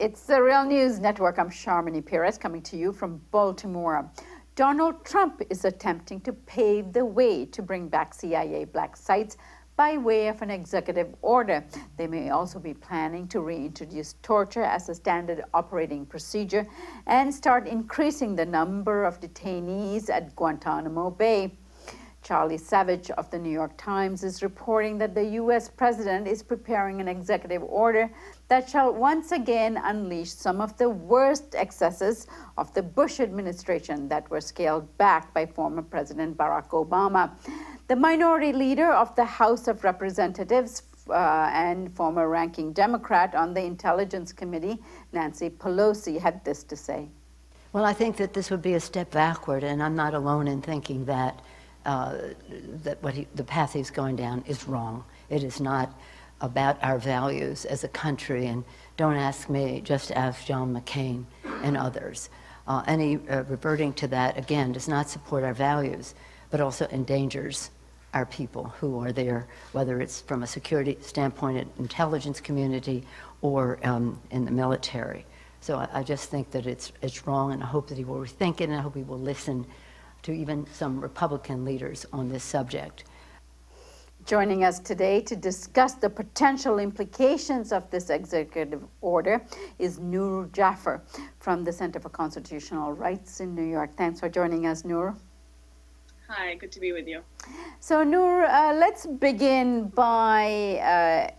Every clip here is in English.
It's the Real News Network. I'm Sharmini Perez coming to you from Baltimore. Donald Trump is attempting to pave the way to bring back CIA black sites by way of an executive order. They may also be planning to reintroduce torture as a standard operating procedure and start increasing the number of detainees at Guantanamo Bay. Charlie Savage of the New York Times is reporting that the U.S. president is preparing an executive order that shall once again unleash some of the worst excesses of the Bush administration that were scaled back by former President Barack Obama. The minority leader of the House of Representatives and former ranking Democrat on the Intelligence Committee, Nancy Pelosi, had this to say. Well, I think that this would be a step backward, and I'm not alone in thinking that the path he's going down is wrong. It is not about our values as a country, and don't ask me, just ask John McCain and others. Any reverting to that, again, does not support our values, but also endangers our people who are there, whether it's from a security standpoint, intelligence community, or in the military. So I just think that it's wrong, and I hope that he will rethink it, and I hope he will listen to even some Republican leaders on this subject. Joining us today to discuss the potential implications of this executive order is Noor Zafar from the Center for Constitutional Rights in New York. Thanks for joining us, Noor. Hi, good to be with you. So, Noor, let's begin by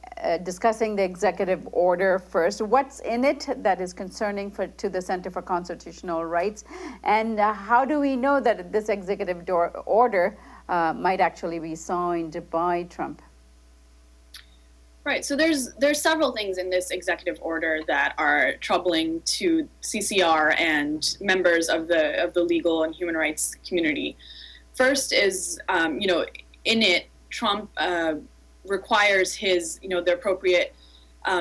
discussing the executive order first. What's in it that is concerning to the Center for Constitutional Rights, and how do we know that this executive order might actually be signed by Trump? Right, so there's several things in this executive order that are troubling to CCR and members of the legal and human rights community. First is, in it, Trump requires the appropriate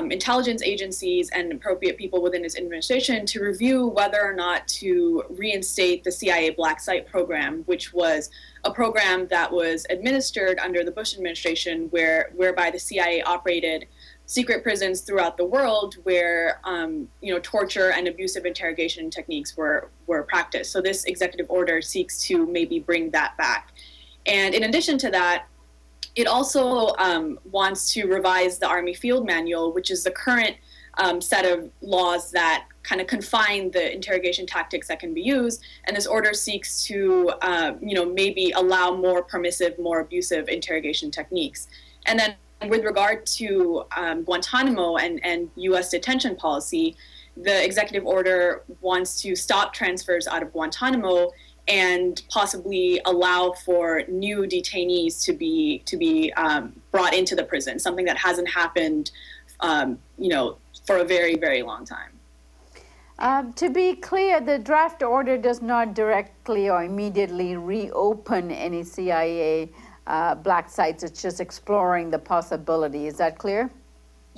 intelligence agencies and appropriate people within his administration to review whether or not to reinstate the CIA Black Site program, which was a program that was administered under the Bush administration, whereby the CIA operated secret prisons throughout the world where torture and abusive interrogation techniques were practiced. So this executive order seeks to maybe bring that back. And in addition to that, it also wants to revise the Army Field Manual, which is the current set of laws that kind of confine the interrogation tactics that can be used. And this order seeks to, maybe allow more permissive, more abusive interrogation techniques. And then with regard to Guantanamo and U.S. detention policy, the executive order wants to stop transfers out of Guantanamo and possibly allow for new detainees to be brought into the prison, something that hasn't happened, for a very, very long time. To be clear, the draft order does not directly or immediately reopen any CIA black sites. It's just exploring the possibility. Is that clear?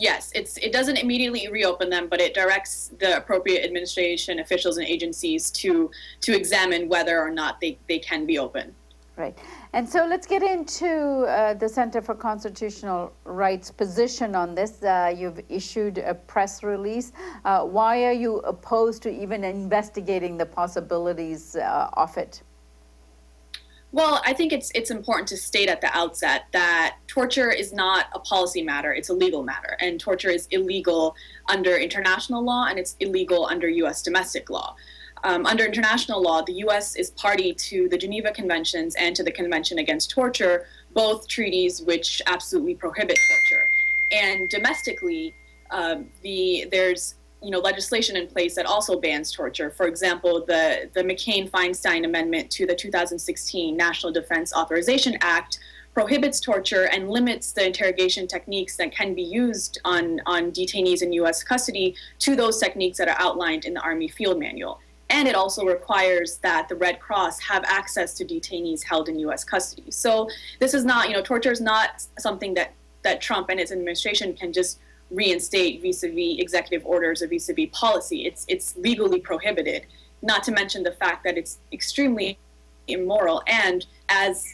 Yes, it doesn't immediately reopen them, but it directs the appropriate administration officials and agencies to examine whether or not they can be open. Right. And so let's get into the Center for Constitutional Rights position on this. You've issued a press release. Why are you opposed to even investigating the possibilities of it? Well, I think it's important to state at the outset that torture is not a policy matter, it's a legal matter. And torture is illegal under international law, and it's illegal under U.S. domestic law. Under international law, the U.S. is party to the Geneva Conventions and to the Convention Against Torture, both treaties which absolutely prohibit torture. And domestically, there's legislation in place that also bans torture. For example, the McCain-Feinstein Amendment to the 2016 National Defense Authorization Act prohibits torture and limits the interrogation techniques that can be used on detainees in U.S. custody to those techniques that are outlined in the Army Field Manual. And it also requires that the Red Cross have access to detainees held in U.S. custody. So this is not, torture is not something that Trump and his administration can just reinstate vis-a-vis executive orders or vis-a-vis policy. It's legally prohibited, not to mention the fact that it's extremely immoral. And as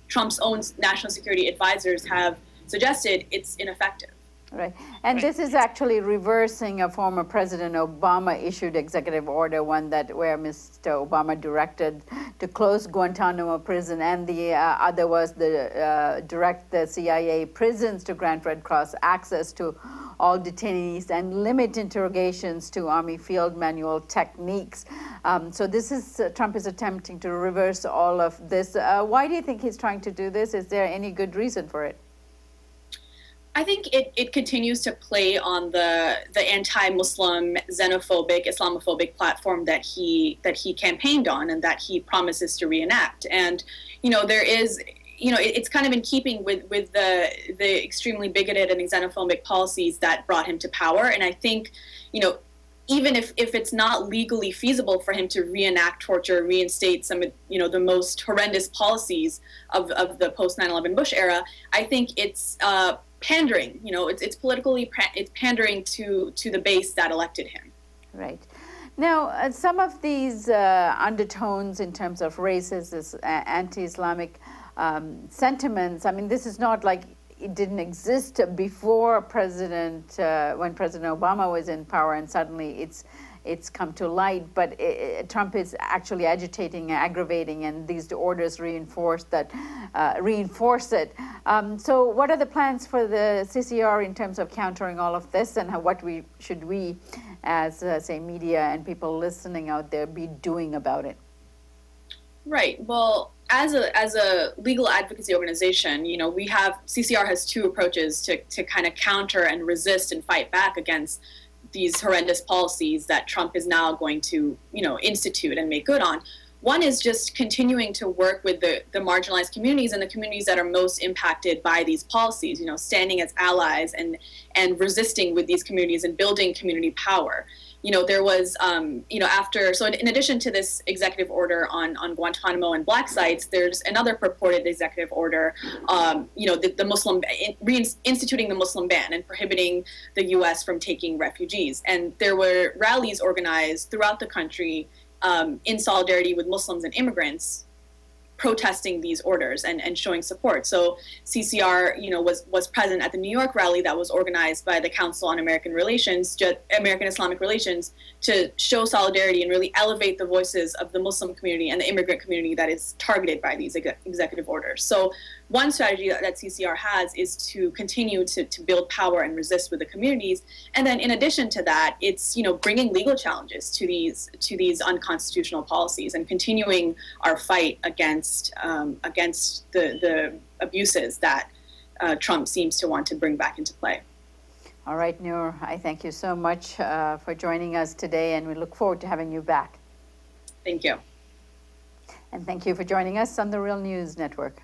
Trump's own national security advisors have suggested, it's ineffective. Right. And this is actually reversing a former President Obama issued executive order, one that where Mr. Obama directed to close Guantanamo prison, and the other was the direct the CIA prisons to grant Red Cross access to all detainees and limit interrogations to Army field manual techniques. So this is Trump is attempting to reverse all of this. Why do you think he's trying to do this? Is there any good reason for it? I think it continues to play on the anti-Muslim, xenophobic, Islamophobic platform that he campaigned on and that he promises to reenact. And there is, it's kind of in keeping with the extremely bigoted and xenophobic policies that brought him to power. And I think, even if it's not legally feasible for him to reenact torture, reinstate some the most horrendous policies of the post 9/11 Bush era, I think it's pandering. It's politically it's pandering to the base that elected him. Right. Now, some of these undertones in terms of racist, anti-Islamic sentiments. I mean, this is not like it didn't exist before when President Obama was in power, and suddenly it's come to light. But Trump is actually agitating, aggravating, and these orders reinforce it. So what are the plans for the CCR in terms of countering all of this, and what should we as say media and people listening out there be doing about it? Right. Well, as a legal advocacy organization, we have CCR has two approaches to kind of counter and resist and fight back against these horrendous policies that Trump is now going to, institute and make good on. One is just continuing to work with the marginalized communities and the communities that are most impacted by these policies, standing as allies and resisting with these communities and building community power. There was, so in addition to this executive order on Guantanamo and black sites, there's another purported executive order, the Muslim, instituting the Muslim ban and prohibiting the U.S. from taking refugees. And there were rallies organized throughout the country in solidarity with Muslims and immigrants, protesting these orders and showing support. So CCR, was present at the New York rally that was organized by the Council on American Islamic Relations to show solidarity and really elevate the voices of the Muslim community and the immigrant community that is targeted by these executive orders. So one strategy that CCR has is to continue to build power and resist with the communities. And then in addition to that, it's, bringing legal challenges to these unconstitutional policies and continuing our fight against the abuses that Trump seems to want to bring back into play. All right, Noor, I thank you so much for joining us today, and we look forward to having you back. Thank you. And thank you for joining us on the Real News Network.